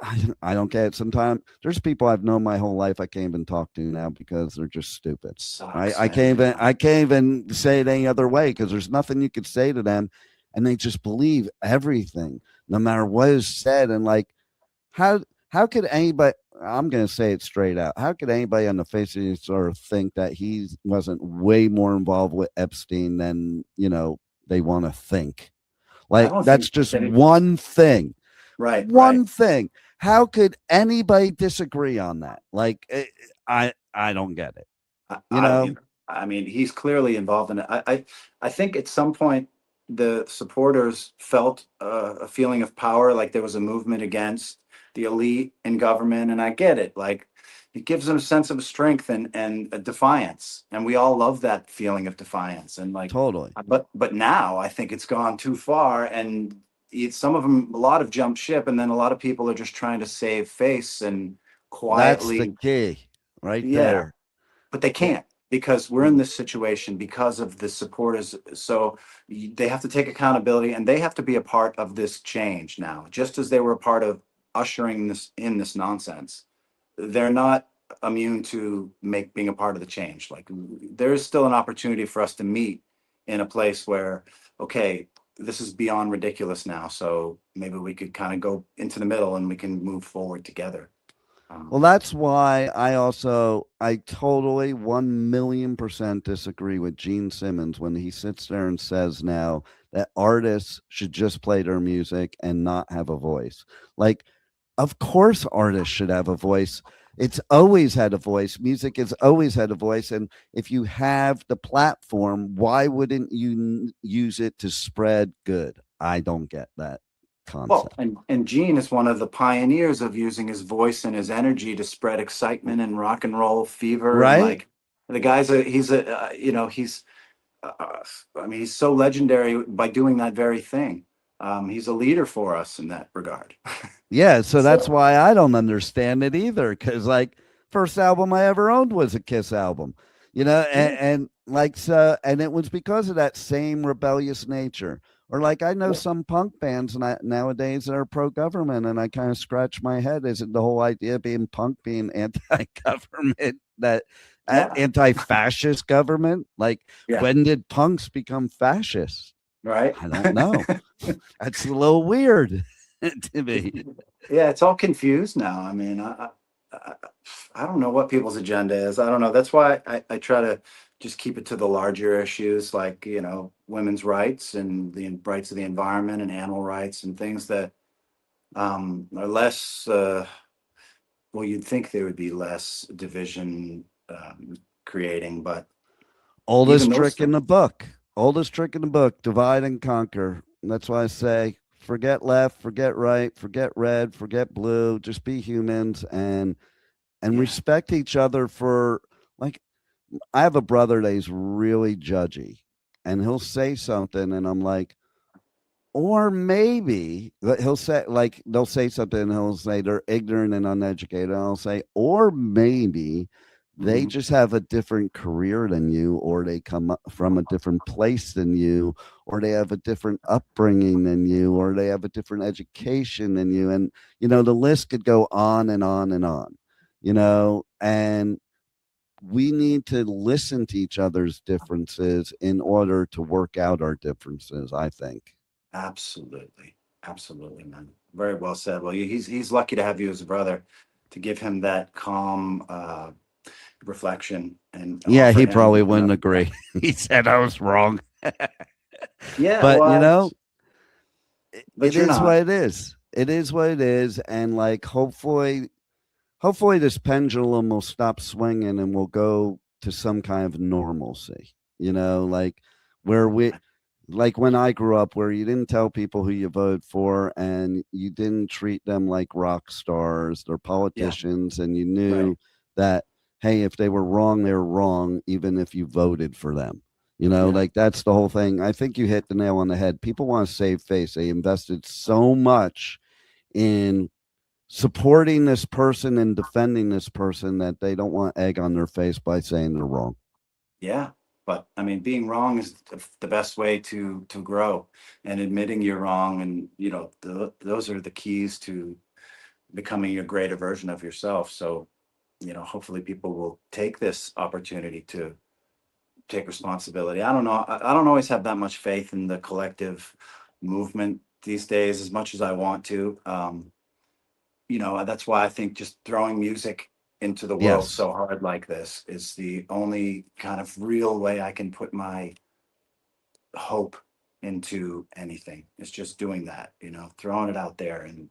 [SPEAKER 2] don't get it. Sometimes there's people I've known my whole life I can't even talk to now because they're just stupid. I can't even say it any other way, because there's nothing you could say to them, and they just believe everything, no matter what is said. And how could anybody, I'm going to say it straight out, how could anybody on the face of this earth think that he wasn't way more involved with Epstein than, they want to think? Like, that's just one thing.
[SPEAKER 3] Right.
[SPEAKER 2] One thing. How could anybody disagree on that? Like, I don't get it.
[SPEAKER 3] I mean, he's clearly involved in it. I think at some point the supporters felt a feeling of power, like there was a movement against the elite in government. And I get it. Like, it gives them a sense of strength and a defiance. And we all love that feeling of defiance. And
[SPEAKER 2] totally.
[SPEAKER 3] But now I think it's gone too far. And some of them, a lot have jumped ship. And then a lot of people are just trying to save face and quietly.
[SPEAKER 2] That's the key right there.
[SPEAKER 3] But they can't, because we're in this situation because of the supporters. So they have to take accountability, and they have to be a part of this change now, just as they were a part of ushering this nonsense. They're not immune to being a part of the change. Like, there is still an opportunity for us to meet in a place where, okay, this is beyond ridiculous now. So maybe we could kind of go into the middle and we can move forward together.
[SPEAKER 2] Well, that's why I totally 1,000,000% disagree with Gene Simmons when he sits there and says now that artists should just play their music and not have a voice. Like, of course artists should have a voice. It's always had a voice. Music has always had a voice. And if you have the platform, why wouldn't you use it to spread good? I don't get that concept.
[SPEAKER 3] Well, and Gene is one of the pioneers of using his voice and his energy to spread excitement and rock and roll fever.
[SPEAKER 2] Right.
[SPEAKER 3] And like, the guy's he's so legendary by doing that very thing. He's a leader for us in that regard.
[SPEAKER 2] Yeah, so that's why I don't understand it either. Because, like, first album I ever owned was a Kiss album. you know,
[SPEAKER 3] Yeah.
[SPEAKER 2] and like so, and it was because of that same rebellious nature. Or like I know
[SPEAKER 3] Yeah.
[SPEAKER 2] some punk bands nowadays that are pro-government, and I kind of scratch my head. Is it the whole idea of being punk, being anti-government, that
[SPEAKER 3] Yeah.
[SPEAKER 2] anti-fascist government? Like,
[SPEAKER 3] Yeah.
[SPEAKER 2] when did punks become fascists?
[SPEAKER 3] Right.
[SPEAKER 2] I don't know. That's a little weird to me.
[SPEAKER 3] Yeah, it's all confused now. I mean, I, I don't know what people's agenda is. I don't know. That's why I try to just keep it to the larger issues, like, women's rights and the rights of the environment and animal rights and things that are less, well, you'd think there would be less division creating, but even
[SPEAKER 2] Oldest
[SPEAKER 3] those
[SPEAKER 2] trick in
[SPEAKER 3] things.
[SPEAKER 2] the book. Oldest trick in the book. Divide and conquer. And that's why I say forget left, forget right, forget red, forget blue. Just be humans and
[SPEAKER 3] Yeah.
[SPEAKER 2] respect each other for like I have a brother that he's really judgy and he'll say something and I'm like, or maybe he'll say like they'll say something and he'll say they're ignorant and uneducated. And I'll say, or maybe they
[SPEAKER 3] Mhm.
[SPEAKER 2] just have a different career than you, or they come up from a different place than you, or they have a different upbringing than you, or they have a different education than you. And the list could go on and on and on, and we need to listen to each other's differences in order to work out our differences, I think.
[SPEAKER 3] Absolutely. Absolutely, man. Very well said. Well, he's lucky to have you as a brother to give him that calm reflection and
[SPEAKER 2] Yeah,
[SPEAKER 3] offer
[SPEAKER 2] he
[SPEAKER 3] him,
[SPEAKER 2] probably wouldn't agree. He said I was wrong.
[SPEAKER 3] yeah,
[SPEAKER 2] But,
[SPEAKER 3] well,
[SPEAKER 2] it
[SPEAKER 3] but you're
[SPEAKER 2] is what
[SPEAKER 3] not.
[SPEAKER 2] it is. It is what it is. And like, hopefully this pendulum will stop swinging and we'll go to some kind of normalcy, like where like when I grew up, where you didn't tell people who you voted for and you didn't treat them like rock stars or
[SPEAKER 3] Yeah,
[SPEAKER 2] politicians, and you
[SPEAKER 3] right.
[SPEAKER 2] knew that, hey, if they were wrong, they were wrong, even if you voted for them.
[SPEAKER 3] Yeah,
[SPEAKER 2] Like that's the whole thing. I think you hit the nail on the head. People want to save face. They invested so much in supporting this person and defending this person that they don't want egg on their face by saying they're wrong.
[SPEAKER 3] yeah. But I mean, being wrong is the best way to grow, and admitting you're wrong, and those are the keys to becoming a greater version of yourself. So, hopefully people will take this opportunity to take responsibility. I don't know. I don't always have that much faith in the collective movement these days as much as I want to. That's why I think just throwing music into the world
[SPEAKER 2] Yes.
[SPEAKER 3] so hard like this is the only kind of real way I can put my hope into anything. It's just doing that, throwing it out there and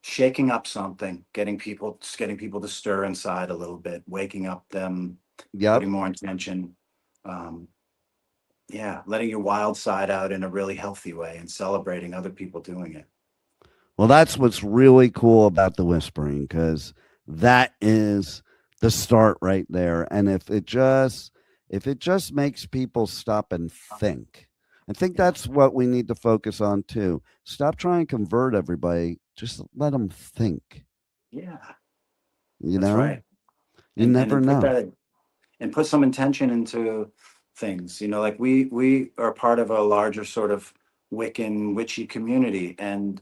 [SPEAKER 3] shaking up something, getting people to stir inside a little bit, waking up them,
[SPEAKER 2] Yep.
[SPEAKER 3] putting more intention. Um, yeah, letting your wild side out in a really healthy way and celebrating other people doing it.
[SPEAKER 2] Well, that's what's really cool about the whispering, because that is the start right there. And if it just makes people stop and think, I think
[SPEAKER 3] Yeah,
[SPEAKER 2] that's what we need to focus on too. Stop trying to convert everybody. Just let them think.
[SPEAKER 3] yeah,
[SPEAKER 2] You
[SPEAKER 3] that's
[SPEAKER 2] know,
[SPEAKER 3] right.
[SPEAKER 2] you
[SPEAKER 3] And
[SPEAKER 2] never
[SPEAKER 3] then
[SPEAKER 2] know.
[SPEAKER 3] put some intention into things. Like we are part of a larger sort of Wiccan witchy community, and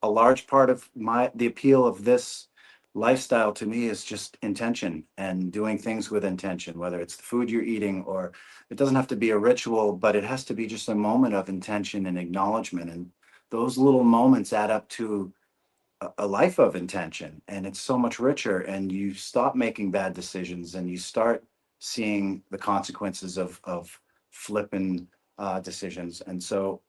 [SPEAKER 3] a large part of the appeal of this lifestyle to me is just intention and doing things with intention, whether it's the food you're eating, or it doesn't have to be a ritual, but it has to be just a moment of intention and acknowledgement. And those little moments add up to a life of intention, and it's so much richer, and you stop making bad decisions and you start seeing the consequences of flipping decisions. And so,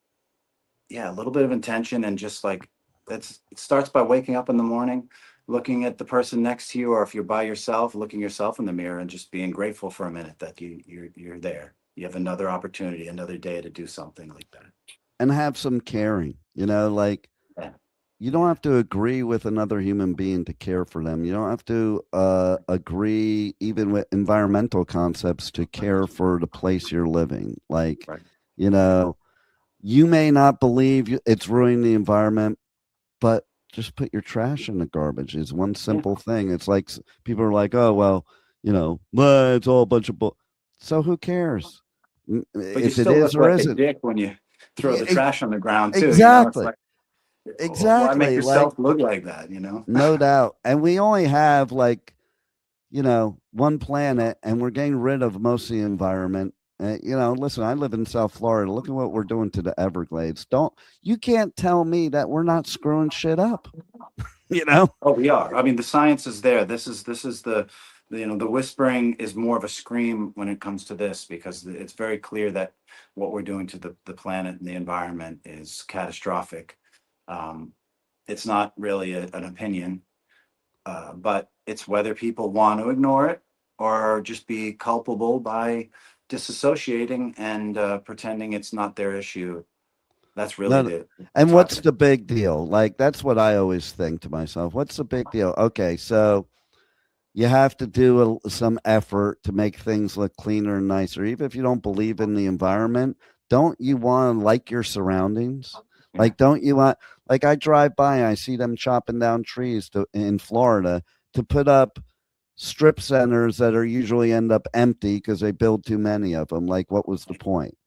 [SPEAKER 3] yeah, a little bit of intention, and just like it starts by waking up in the morning, looking at the person next to you, or if you're by yourself, looking yourself in the mirror and just being grateful for a minute that you're there. You have another opportunity, another day to do something like that.
[SPEAKER 2] And have some caring. Like
[SPEAKER 3] Yeah,
[SPEAKER 2] you don't
[SPEAKER 3] yeah,
[SPEAKER 2] have to agree with another human being to care for them. You don't have to agree even with environmental concepts to care for the place you're living. Like,
[SPEAKER 3] right.
[SPEAKER 2] you know, you may not believe it's ruining the environment, but just put your trash in the garbage is one
[SPEAKER 3] Yeah,
[SPEAKER 2] simple thing. It's like people are like, oh, well, Well, it's all a bunch of bull. So who cares
[SPEAKER 3] But you
[SPEAKER 2] if it
[SPEAKER 3] still
[SPEAKER 2] is
[SPEAKER 3] look
[SPEAKER 2] or
[SPEAKER 3] like a
[SPEAKER 2] isn't?
[SPEAKER 3] dick when you throw
[SPEAKER 2] Yeah,
[SPEAKER 3] the trash on the ground too. It's
[SPEAKER 2] exactly.
[SPEAKER 3] like, why make
[SPEAKER 2] Exactly. Like,
[SPEAKER 3] yourself look like that?
[SPEAKER 2] no doubt. And we only have like, one planet, and we're getting rid of most of the environment. Listen, I live in South Florida. Look at what we're doing to the Everglades. You can't tell me that we're not screwing shit up, you know?
[SPEAKER 3] Oh, we are. I mean, the science is there. This is the whispering is more of a scream when it comes to this, because it's very clear that what we're doing to the planet and the environment is catastrophic. Um, it's not really an opinion, but it's whether people want to ignore it or just be culpable by disassociating and pretending it's not their issue. That's really
[SPEAKER 2] No,
[SPEAKER 3] the
[SPEAKER 2] and what's
[SPEAKER 3] target.
[SPEAKER 2] the big deal? Like, that's what I always think to myself. What's the big deal? Okay, so you have to do some effort to make things look cleaner and nicer. Even if you don't believe in the environment, don't you want to like your surroundings?
[SPEAKER 3] Yeah.
[SPEAKER 2] Like, don't you want, like, I drive by and I see them chopping down trees in Florida to put up strip centers that are usually end up empty because they build too many of them. Like, what was the point?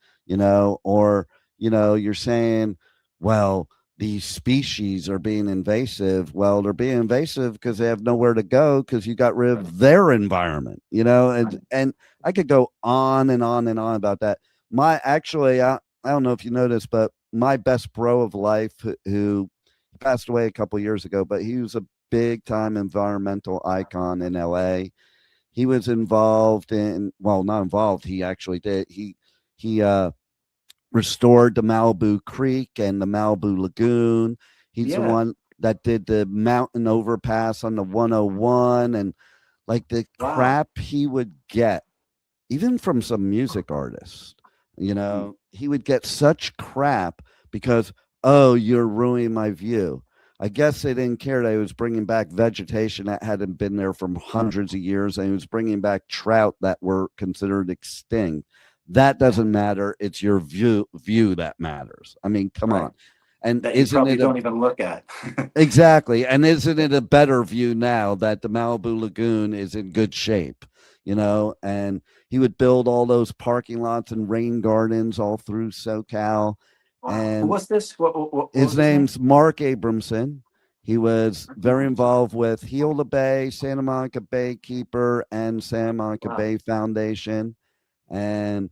[SPEAKER 2] Or, you're saying, well, these species are being invasive. Well, they're being invasive because they have nowhere to go because you got rid of their environment, and I could go on and on and on about that. I don't know if you noticed, but my best bro of life who passed away a couple years ago, but he was a big time environmental icon in LA. He was involved in, well, not involved, he actually did. He restored the Malibu Creek and the Malibu Lagoon. He's the
[SPEAKER 3] Yeah.
[SPEAKER 2] one that did the mountain overpass on the 101, and like the
[SPEAKER 3] Wow.
[SPEAKER 2] crap he would get even from some music artists,
[SPEAKER 3] Mm.
[SPEAKER 2] he would get such crap because, oh, you're ruining my view. I guess they didn't care that he was bringing back vegetation that hadn't been there for hundreds of years, and he was bringing back trout that were considered extinct. That
[SPEAKER 3] Yeah.
[SPEAKER 2] doesn't matter. It's your view that matters. I mean, come
[SPEAKER 3] Right.
[SPEAKER 2] on. And
[SPEAKER 3] That you
[SPEAKER 2] isn't
[SPEAKER 3] probably
[SPEAKER 2] it a
[SPEAKER 3] don't even look at.
[SPEAKER 2] exactly? And isn't it a better view now that the Malibu Lagoon is in good shape? And he would build all those parking lots and rain gardens all through SoCal.
[SPEAKER 3] Wow. Who
[SPEAKER 2] And
[SPEAKER 3] was this? What
[SPEAKER 2] his
[SPEAKER 3] was his name?
[SPEAKER 2] name's Mark Abramson. He was very
[SPEAKER 3] Abramson.
[SPEAKER 2] involved with Heal the Bay, Santa Monica Bay Keeper, and Santa Monica
[SPEAKER 3] Wow.
[SPEAKER 2] Bay Foundation. And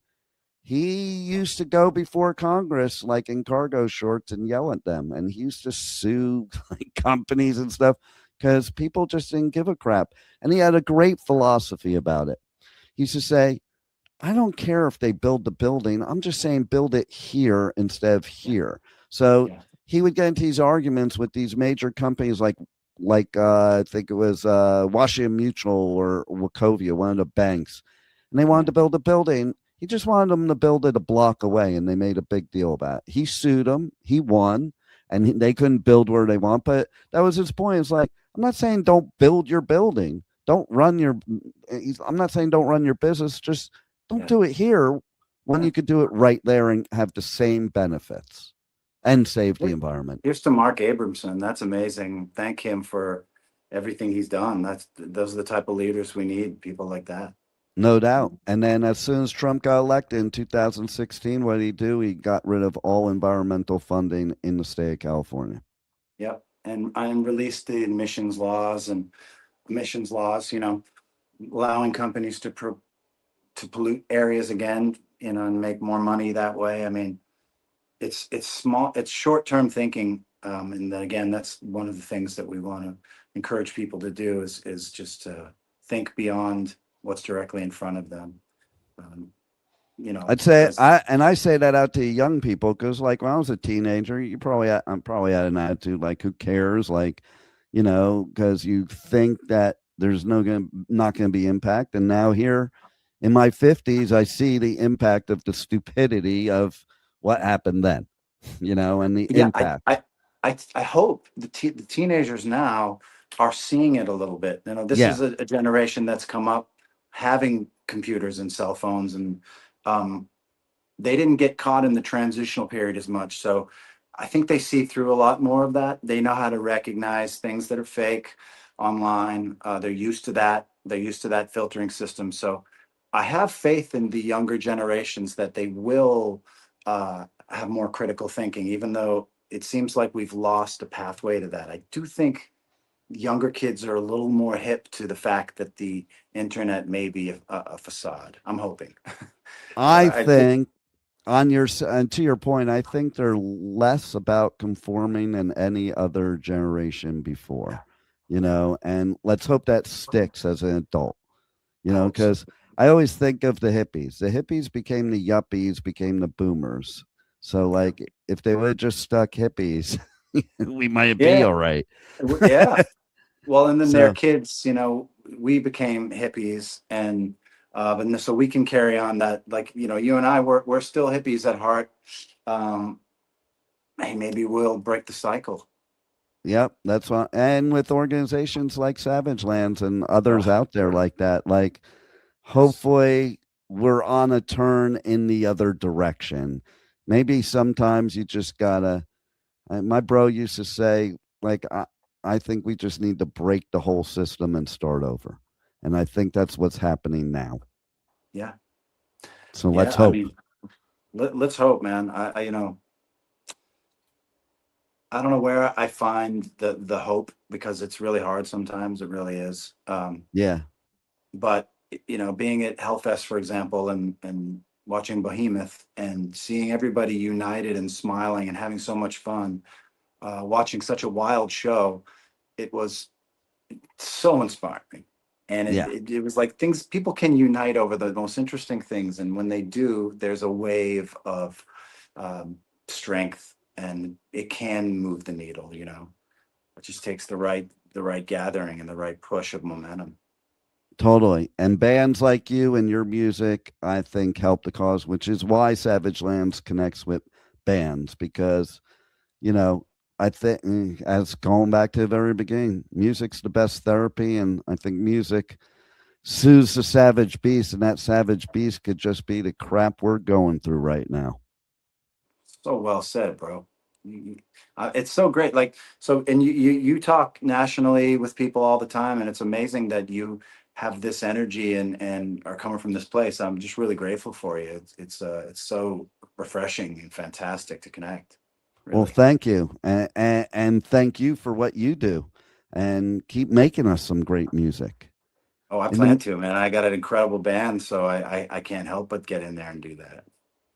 [SPEAKER 2] he used to go before Congress, like in cargo shorts, and yell at them. And he used to sue like companies and stuff because people just didn't give a crap. And he had a great philosophy about it. He used to say, I don't care if they build the building. I'm just saying build it here instead of
[SPEAKER 3] Yeah.
[SPEAKER 2] here. So
[SPEAKER 3] Yeah.
[SPEAKER 2] he would get into these arguments with these major companies I think it was Washington Mutual or Wachovia, one of the banks, and they wanted
[SPEAKER 3] Yeah.
[SPEAKER 2] to build a building. He just wanted them to build it a block away, and they made a big deal about it. He sued them. He won, and they couldn't build where they want. But that was his point. It's like, I'm not saying don't build your building. Don't run your. I'm not saying don't run your business. Just don't
[SPEAKER 3] Yeah.
[SPEAKER 2] do it here when you
[SPEAKER 3] Right.
[SPEAKER 2] could do it right there and have the same benefits and save the
[SPEAKER 3] Here-
[SPEAKER 2] environment.
[SPEAKER 3] Here's to Mark Abramson. That's amazing. Thank him for everything he's done. Those are the type of leaders we need. People like that.
[SPEAKER 2] No doubt. And then as soon as Trump got elected in 2016, what did he do? He got rid of all environmental funding in the state of California.
[SPEAKER 3] Yep. And released the emissions laws. Allowing companies to pollute areas again. And make more money that way. I mean, it's small, it's short-term thinking. And then again, that's one of the things that we want to encourage people to do is just think beyond what's directly in front of them. Um,
[SPEAKER 2] I'd say
[SPEAKER 3] because
[SPEAKER 2] I say that out to young people because like when I was a teenager, I'm probably had an attitude like who cares, like because you think that there's not gonna be impact, and now here in my 50s, I see the impact of the stupidity of what happened then, and the
[SPEAKER 3] yeah,
[SPEAKER 2] impact.
[SPEAKER 3] I hope the teenagers now are seeing it a little bit. This
[SPEAKER 2] Yeah,
[SPEAKER 3] is a generation that's come up having computers and cell phones, and um, they didn't get caught in the transitional period as much. So I think they see through a lot more of that. They know how to recognize things that are fake online. They're used to that. They're used to that filtering system. So I have faith in the younger generations that they will have more critical thinking, even though it seems like we've lost a pathway to that. I do think younger kids are a little more hip to the fact that the internet may be a facade. I'm hoping.
[SPEAKER 2] I think and to your point, I think they're less about conforming than any other generation before, and let's hope that sticks as an adult, because I always think of the hippies. The hippies became the yuppies, became the boomers. So like if they would have just stuck hippies, we might be all right.
[SPEAKER 3] Yeah. Well, and then
[SPEAKER 2] So-
[SPEAKER 3] their kids, we became hippies, and so we can carry on that. Like, you and I, we're still hippies at heart. Hey, maybe we'll break the cycle.
[SPEAKER 2] Yep, that's what. And with organizations like Savage Lands and others out there like that, like hopefully we're on a turn in the other direction. Maybe sometimes you just gotta. My bro used to say, like, I think we just need to break the whole system and start over. And I think that's what's happening now.
[SPEAKER 3] Yeah.
[SPEAKER 2] So let's hope.
[SPEAKER 3] Let's hope, man. I don't know where I find the hope, because it's really hard sometimes. It really is.
[SPEAKER 2] Yeah.
[SPEAKER 3] But being at Hellfest, for example, and watching Behemoth and seeing everybody united and smiling and having so much fun, watching such a wild show, it was so inspiring. And it was like people can unite over the most interesting things. And when they do, there's a wave of strength, and it can move the needle, It just takes the right gathering and the right push of momentum.
[SPEAKER 2] Totally. And bands like you and your music, I think, help the cause, which is why Savage Lands connects with bands, because, I think, as going back to the very beginning, music's the best therapy. And I think music soothes the savage beast, and that savage beast could just be the crap we're going through right now.
[SPEAKER 3] So well said, bro. It's so great. Like, and you talk nationally with people all the time, and it's amazing that you have this energy and are coming from this place. I'm just really grateful for you. It's so refreshing and fantastic to connect. Really.
[SPEAKER 2] Well, thank you. And thank you for what you do, and keep making us some great music.
[SPEAKER 3] Oh, I plan to, man. I got an incredible band, so I can't help but get in there and do that.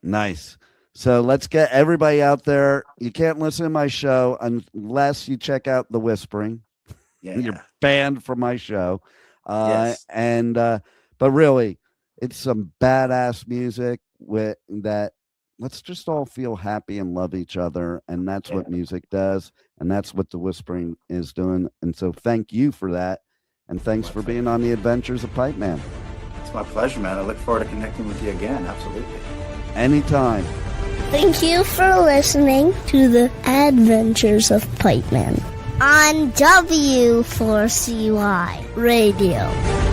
[SPEAKER 2] Nice. So let's get everybody out there. You can't listen to my show unless you check out The Whispering.
[SPEAKER 3] Yeah.
[SPEAKER 2] You're banned from my show.
[SPEAKER 3] Yes.
[SPEAKER 2] But really, it's some badass music that let's just all feel happy and love each other. And that's what music does. And that's what The Whispering is doing. And so thank you for that. And thanks for being on the adventures of Pipe Man.
[SPEAKER 3] It's my pleasure, man. I look forward to connecting with you again. Absolutely.
[SPEAKER 2] Anytime.
[SPEAKER 1] Thank you for listening to the Adventures of Pipeman on W4CY Radio.